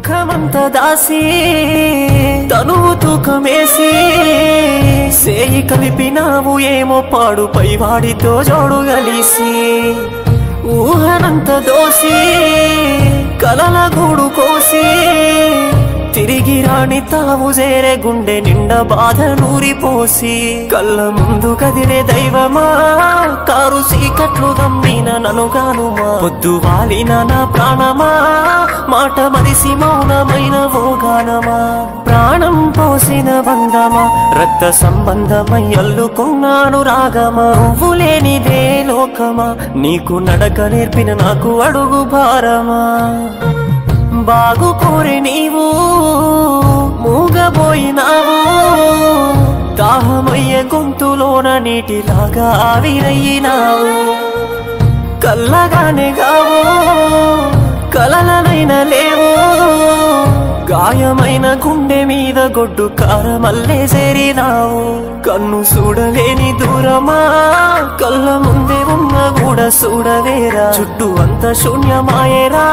దుఃఖమంత దాసి తనువు తూకమేసి సేయి కలిపినావు ఏమో పాడు పైవాడితో జోడు గలిసి ఊహనంత దోసి కలల గూడు కోసి తిరిగి రాని తావు చేరే గుండె నిండా బాధ నూరిపోసి కళ్ళ ముందు కదిలే దైవమా కారు సీకట్లు గమ్మిన ననుగానుమా పొద్దు వాలిన నా ప్రాణమా మాట మరిసి మౌనమైన ఓగానమా ప్రాణం పోసిన బంధమా రక్త సంబంధమై అల్లుకున్నాను రాగమా నువ్వు లేనిదే లోకమా నీకు నడక నేర్పిన నాకు అడుగు భారమా బాగు కోరి నీవు మూగబోయినావు దాహమయ్యే గొంతులోన నీటిలాగా ఆవిరయ్యినావు కల్లగానే గావు కలలనైనా లేవు గాయమైన గుండె మీద గొడ్డు కారమల్లే చేరినావు కన్ను చూడలేని దూరమా కళ్ళ ముందే ఉన్న కూడా చూడవేరా చుట్టూ అంత శూన్యమాయేరా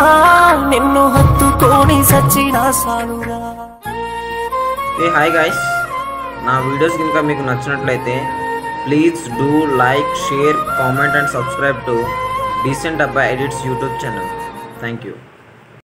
నిన్ను హత్తుకొని సచ్చినా సాలురా. హాయ్ గైస్, నా వీడియోస్ కనుక మీకు నచ్చినట్లయితే please do like, share, comment and subscribe to decent అబ్బాయి edits YouTube channel. Thank you.